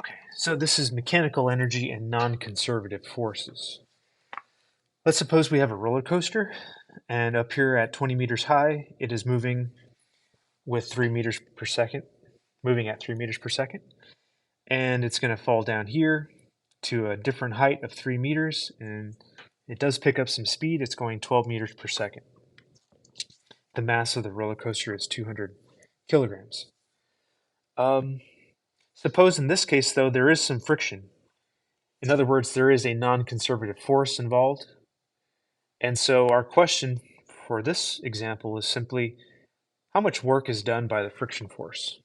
Okay, so this is mechanical energy and non-conservative forces. Let's suppose we have a roller coaster, and up here at 20 meters high, it is moving with 3 meters per second, moving at 3 meters per second. And it's going to fall down here to a different height of 3 meters, and it does pick up some speed. It's going 12 meters per second. The mass of the roller coaster is 200 kilograms. Um, Suppose in this case, though, there is some friction. In other words, there is a non-conservative force involved. And so our question for this example is simply, how much work is done by the friction force?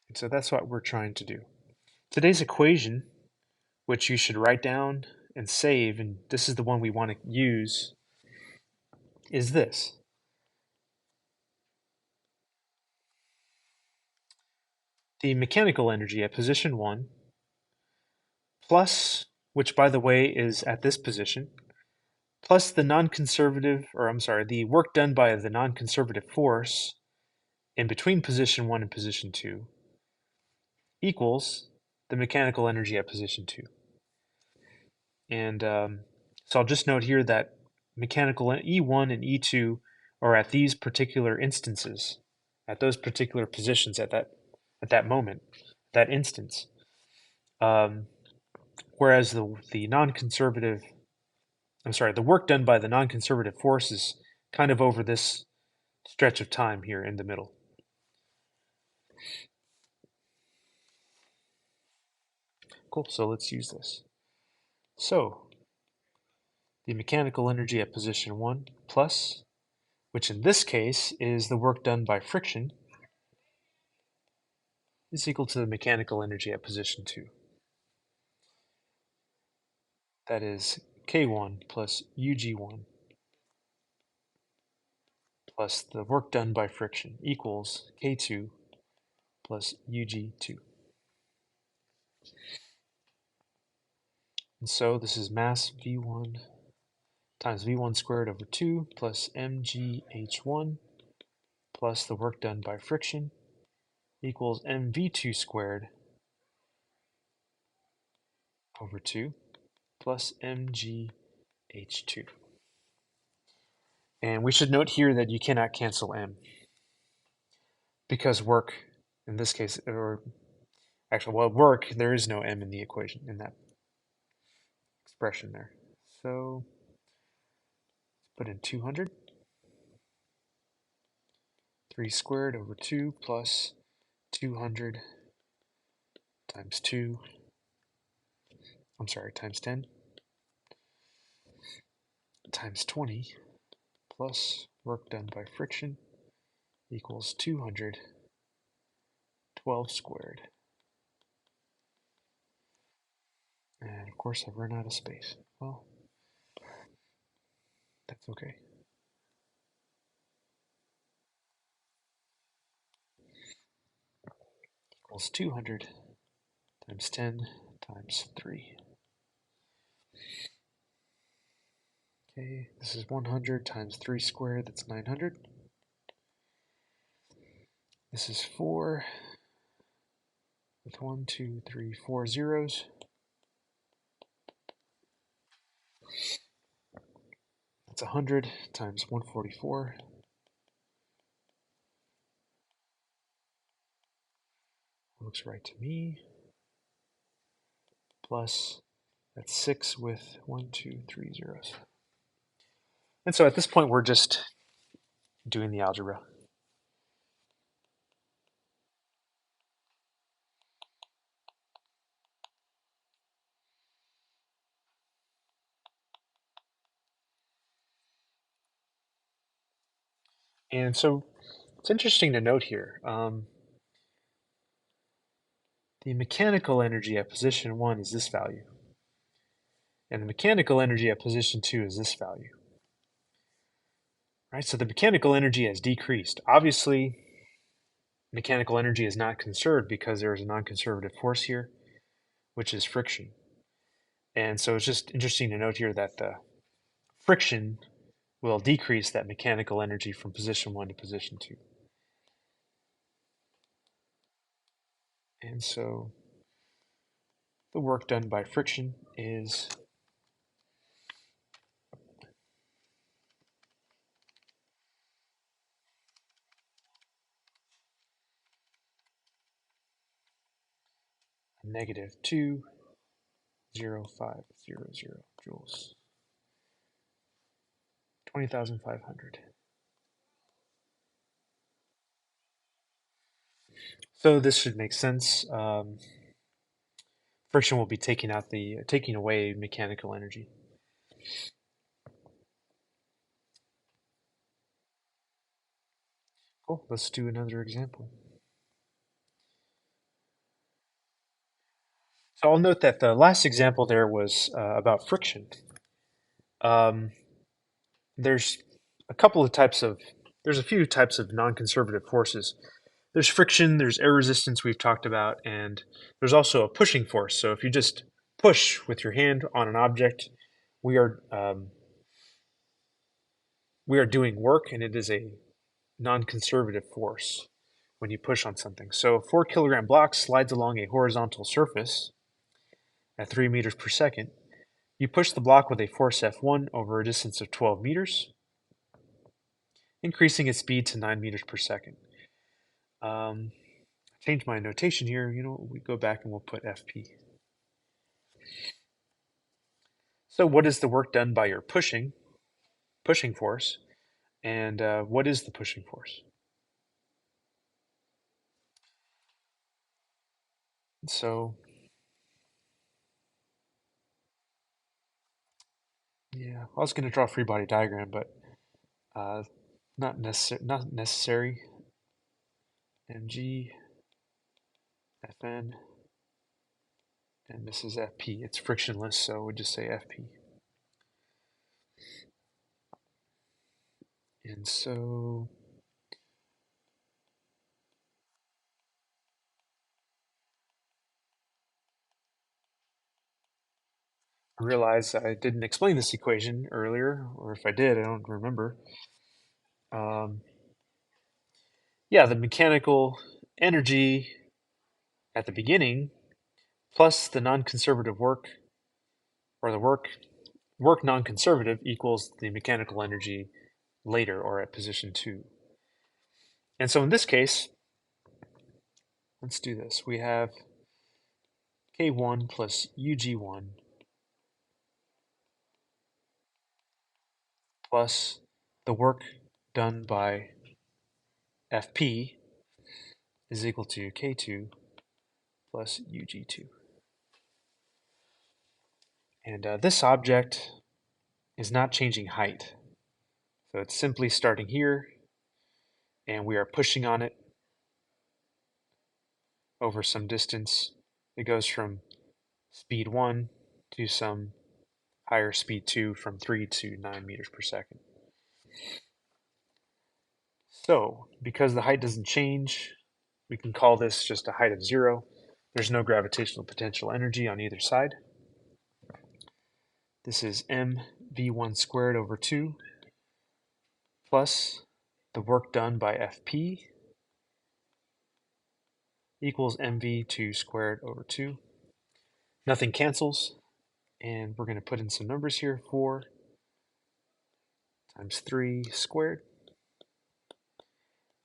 And so that's what we're trying to do. Today's equation, which you should write down and save, and this is the one we want to use, is this. The mechanical energy at position 1 plus, which by the way is at this position, plus the non-conservative, or I'm sorry, the work done by the non-conservative force in between position 1 and position 2 equals the mechanical energy at position 2. And so I'll just note here that mechanical E1 and E2 are at these particular instances, at those particular positions at that moment, that instance. Whereas the non-conservative, I'm sorry, the work done by the non-conservative force is kind of over this stretch of time here in the middle. Cool, so let's use this. So the mechanical energy at position 1 plus, which in this case is the work done by friction, is equal to the mechanical energy at position 2. That is K1 plus UG1 plus the work done by friction equals K2 plus UG2. And so this is mass V1 times V1 squared over 2 plus mgh1 plus the work done by friction equals mv2 squared over 2 plus mgh2. And we should note here that you cannot cancel m because work, in this case, or actually, well, work, there is no m in the equation, in that expression there. So put in 200. 3 squared over 2 plus 200 times 2, I'm sorry, times 10, times 20, plus work done by friction equals 212 squared. And of course I've run out of space. Well, that's okay. Equals 200 times 10 times 3. Okay, this is 100 times 3 squared, that's 900. This is 4 with 1, 2, 3, 4 zeros. That's 100 times 144. Looks right to me. Plus, that's 6 with 1, 2, 3 zeros. And so at this point, we're just doing the algebra. And so it's interesting to note here, the mechanical energy at position 1 is this value. And the mechanical energy at position 2 is this value. Right, so the mechanical energy has decreased. Obviously, mechanical energy is not conserved because there is a non-conservative force here, which is friction. And so it's just interesting to note here that the friction will decrease that mechanical energy from position 1 to position 2. And so the work done by friction is negative 2.0500 joules, 20,500. So this should make sense. Friction will be taking away mechanical energy. Cool. Let's do another example. So I'll note that the last example there was about friction. Um, there's there's a few types of non-conservative forces. There's friction, there's air resistance we've talked about, and there's also a pushing force. So if you just push with your hand on an object, we are um, we are doing work, and it is a non-conservative force when you push on something. So a 4 kilogram block slides along a horizontal surface at 3 meters per second. You push the block with a force F1 over a distance of 12 meters, increasing its speed to 9 meters per second. Change my notation here. We go back and we'll put FP. So what is the work done by your pushing force, and what is the pushing force? So yeah, I was going to draw a free body diagram, but uh, not necessary. Mg, Fn, and this is Fp. It's frictionless, so we'll just say Fp. And so I realize I didn't explain this equation earlier, or if I did, I don't remember. Um, yeah, the mechanical energy at the beginning plus the non-conservative work, or the work non-conservative, equals the mechanical energy later, or at position 2. And so in this case, let's do this. We have K1 plus UG1 plus the work done by Fp is equal to K2 plus UG2. And this object is not changing height. So it's simply starting here, and we are pushing on it over some distance. It goes from speed 1 to some higher speed 2, from 3 to 9 meters per second. So because the height doesn't change, we can call this just a height of 0. There's no gravitational potential energy on either side. This is mv1 squared over 2 plus the work done by Fp equals mv2 squared over 2. Nothing cancels, and we're going to put in some numbers here. 4 times 3 squared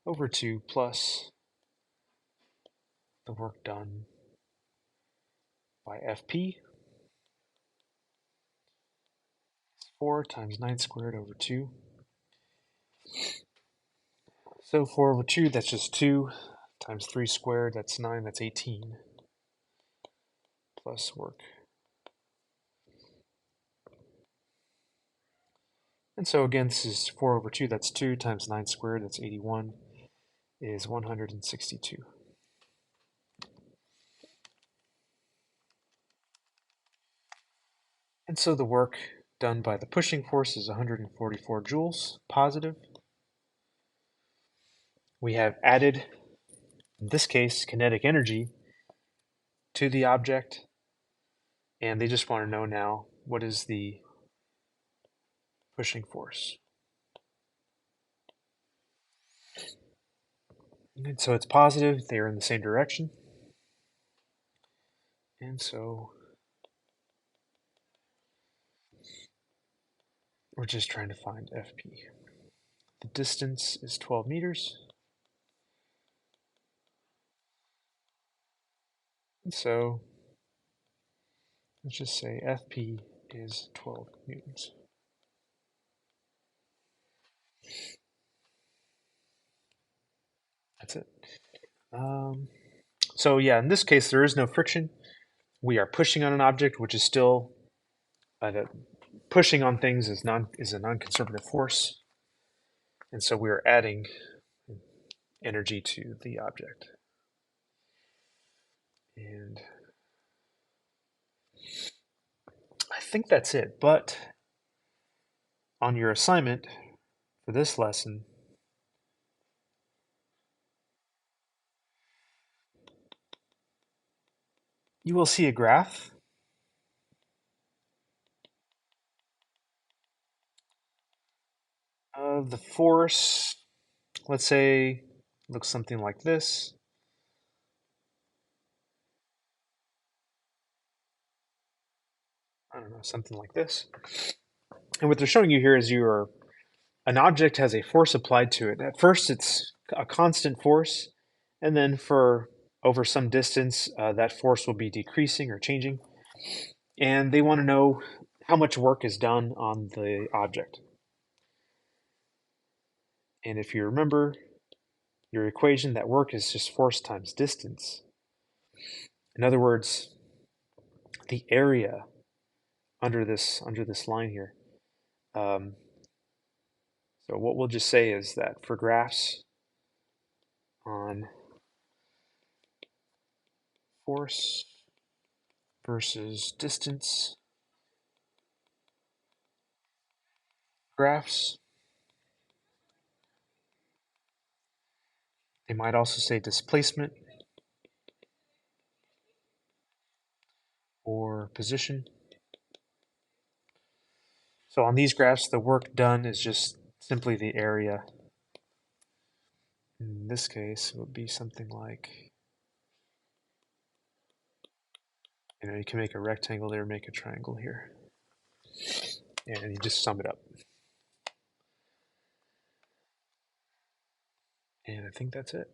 over 2 plus the work done by Fp, 4 times 9 squared over 2. So 4 over 2, that's just 2, times 3 squared, that's 9, that's 18, plus work. And so again, this is 4 over 2, that's 2, times 9 squared, that's 81, is 162. And so the work done by the pushing force is 144 joules, positive. We have added, in this case, kinetic energy to the object, and they just want to know now, what is the pushing force? And so it's positive, they are in the same direction. And so we're just trying to find FP. The distance is 12 meters. And so let's just say FP is 12 newtons. That's it. So yeah, in this case, there is no friction. We are pushing on an object, which is still pushing on things is a non-conservative force, and so we are adding energy to the object. And I think that's it. But on your assignment for this lesson, you will see a graph of the force. Let's say looks something like this. I don't know, something like this. And what they're showing you here is an object has a force applied to it. At first, it's a constant force, and then for over some distance, that force will be decreasing or changing. And they want to know how much work is done on the object. And if you remember your equation, that work is just force times distance. In other words, the area under this line here. So what we'll just say is that for graphs on force versus distance graphs, they might also say displacement or position. So on these graphs, the work done is just simply the area. In this case, it would be something like, you can make a rectangle there, make a triangle here, and you just sum it up. And I think that's it.